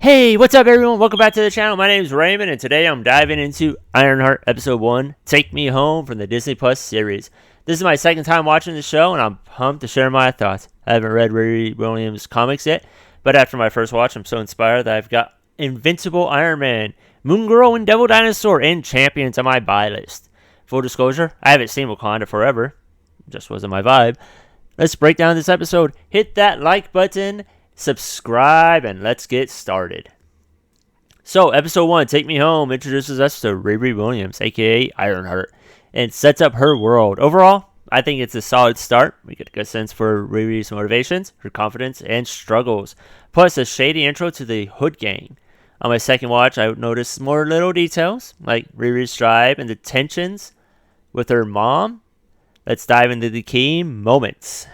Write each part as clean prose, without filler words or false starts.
Hey, what's up everyone? Welcome back to the channel. My name is Raymond and today I'm diving into Ironheart Episode 1, Take Me Home from the Disney Plus series. This is my second time watching the show and I'm pumped to share my thoughts. I haven't read Riri Williams' comics yet, but after my first watch I'm so inspired that I've got Invincible Iron Man, Moon Girl and Devil Dinosaur, and Champions on my buy list. Full disclosure, I haven't seen Wakanda Forever. It just wasn't my vibe. Let's break down this episode. Hit that like button, subscribe, and let's get started. So, episode 1, Take Me Home, introduces us to Riri Williams, aka Ironheart, and sets up her world. Overall, I think it's a solid start. We get a good sense for Riri's motivations, her confidence, and struggles. Plus, a shady intro to the Hood Gang. On my second watch, I noticed more little details, like Riri's drive and the tensions with her mom. Let's dive into the key moments.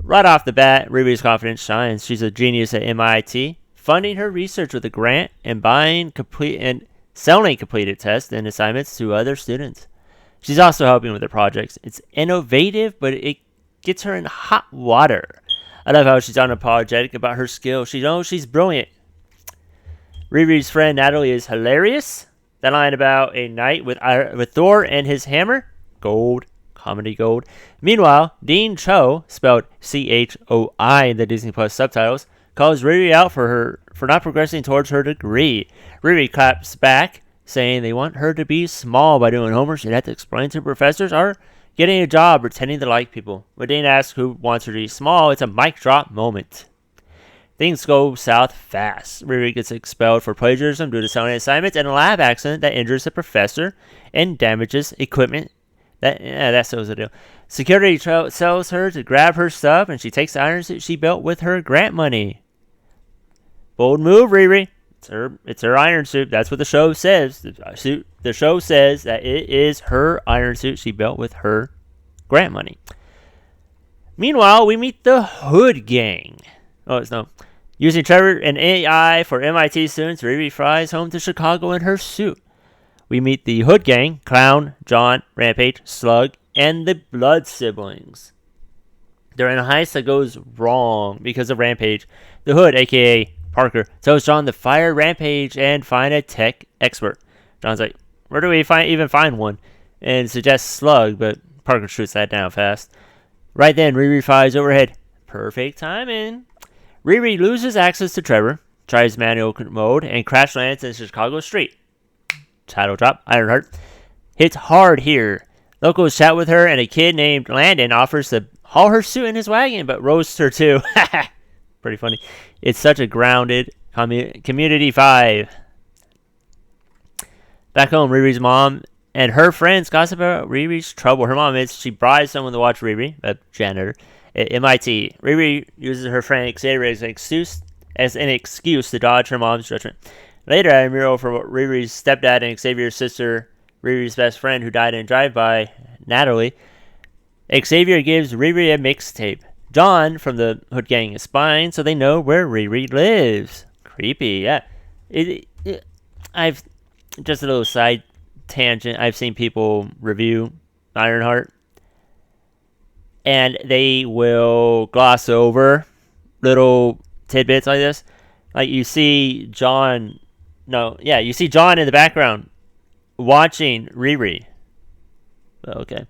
Right off the bat, Riri's confidence shines. She's a genius at MIT, funding her research with a grant and selling completed tests and assignments to other students. She's also helping with the projects. It's innovative, but it gets her in hot water. I love how she's unapologetic about her skill. She knows she's brilliant. Riri's friend Natalie is hilarious. That line about a night with Thor and his hammer, gold. Comedy gold. Meanwhile, Dean Cho, spelled C-H-O-I in the Disney Plus subtitles, calls Riri out for not progressing towards her degree. Riri claps back, saying they want her to be small by doing homework. She'd have to explain to professors or getting a job pretending to like people. When Dean asks who wants her to be small, it's a mic drop moment. Things go south fast. Riri gets expelled for plagiarism due to selling assignments and a lab accident that injures a professor and damages equipment. That seals the deal. Security tells her to grab her stuff, and she takes the iron suit she built with her grant money. Bold move, Riri. It's her iron suit. That's what the show says. The show says that it is her iron suit she built with her grant money. Meanwhile, we meet the Hood Gang. Using Trevor and AI for MIT students, Riri flies home to Chicago in her suit. We meet the Hood Gang, Clown, John, Rampage, Slug, and the Blood siblings. During a heist that goes wrong because of Rampage, the Hood, aka Parker, tells John to fire Rampage and find a tech expert. John's like, where do we even find one? And suggests Slug, but Parker shoots that down fast. Right then, Riri flies overhead. Perfect timing. Riri loses access to Trevor, tries manual mode, and crash lands in Chicago street. Title drop, Ironheart. Hits hard here. Locals chat with her, and a kid named Landon offers to haul her suit in his wagon, but roasts her too. Pretty funny. It's such a grounded community vibe. Back home, Riri's mom and her friends gossip about Riri's trouble. Her mom admits she bribes someone to watch Riri, a janitor, at MIT. Riri uses her friend Xavier as an excuse to dodge her mom's judgment. Later, at a mural for Riri's stepdad and Xavier's sister, Riri's best friend who died in a drive-by, Natalie, Xavier gives Riri a mixtape. John from the Hood Gang is spying, so they know where Riri lives. Creepy, yeah. I've just a little side tangent. I've seen people review Ironheart, and they will gloss over little tidbits like this. Like you see John in the background watching Riri. Okay.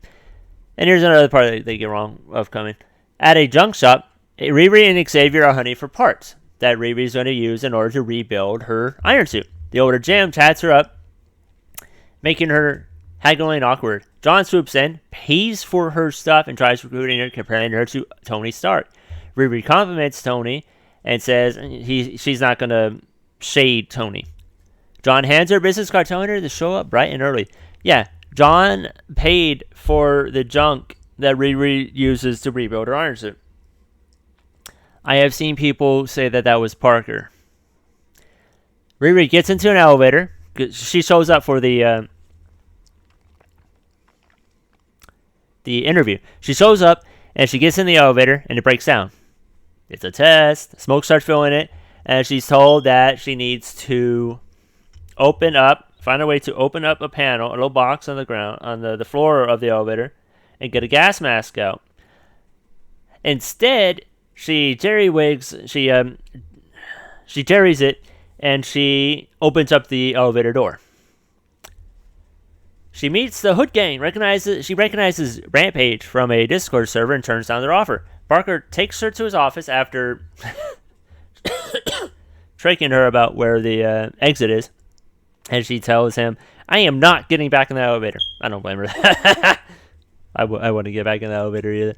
And here's another part that they get wrong of coming. At a junk shop, Riri and Xavier are hunting for parts that Riri's going to use in order to rebuild her iron suit. The older Jim chats her up, making her haggling awkward. John swoops in, pays for her stuff, and tries recruiting her, comparing her to Tony Stark. Riri compliments Tony and says she's not going to shade Tony. John hands her a business card telling her to show up bright and early. Yeah, John paid for the junk that Riri uses to rebuild her iron suit. I have seen people say that was Parker. Riri gets into an elevator. She shows up for the interview. She shows up and she gets in the elevator and it breaks down. It's a test. Smoke starts filling it, and she's told that she needs to find a way to open up a panel, a little box on the ground, on the floor of the elevator, and get a gas mask out. Instead, she jerrywigs, She carries it, and she opens up the elevator door. She meets the Hood Gang. She recognizes Rampage from a Discord server and turns down their offer. Parker takes her to his office after tricking her about where the exit is, and she tells him, "I am not getting back in the elevator." I don't blame her. I wouldn't get back in the elevator either.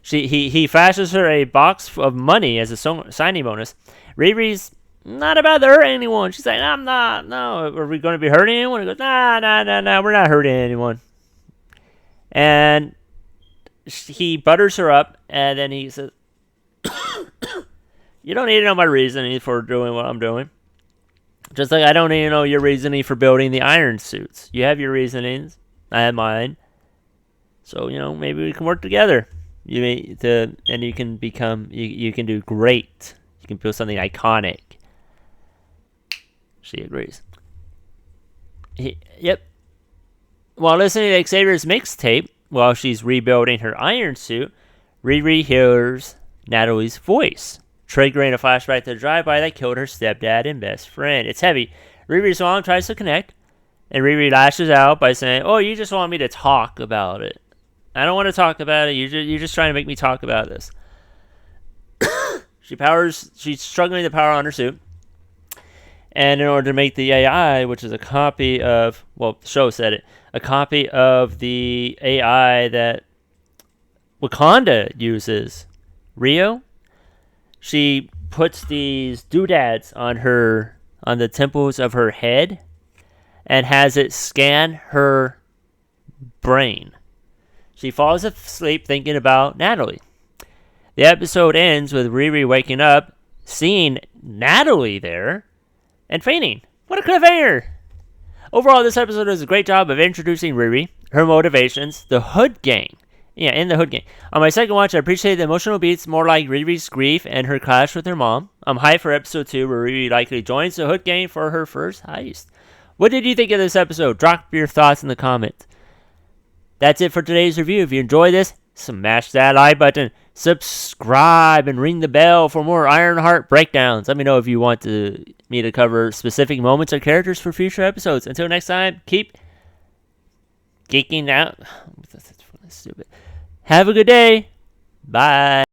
He flashes her a box of money as a signing bonus. Riri's not about to hurt anyone. She's like, "I'm not. No, are we going to be hurting anyone?" He goes, Nah, we're not hurting anyone. And he butters her up, and then he says, "You don't need to know my reasoning for doing what I'm doing. Just like I don't need to know your reasoning for building the iron suits. You have your reasonings. I have mine. So, maybe we can work together. You can become, you can do great. You can build something iconic." She agrees. Yep. While listening to Xavier's mixtape, while she's rebuilding her iron suit, Riri hears Natalie's voice, triggering a flashback to the drive-by that killed her stepdad and best friend. It's heavy. Riri's mom tries to connect, and Riri lashes out by saying, "Oh, you just want me to talk about it. I don't want to talk about it. You're just trying to make me talk about this." She's struggling to power on her suit. And in order to make the AI, which is a copy of, the show said it, a copy of the AI that Wakanda uses, Rio, she puts these doodads on the temples of her head and has it scan her brain. She falls asleep thinking about Natalie. The episode ends with Riri waking up, seeing Natalie there, and fainting. What a cliffhanger! Overall, this episode does a great job of introducing Riri, her motivations, the Hood Gang. Yeah, in the Hood Gang. On my second watch, I appreciate the emotional beats more like Riri's grief and her clash with her mom. I'm hyped for episode 2, where Riri likely joins the Hood Gang for her first heist. What did you think of this episode? Drop your thoughts in the comments. That's it for today's review. If you enjoyed this, smash that like button, subscribe, and ring the bell for more Ironheart breakdowns. Let me know if you want me to cover specific moments or characters for future episodes. Until next time, keep geeking out. That's stupid. Have a good day. Bye.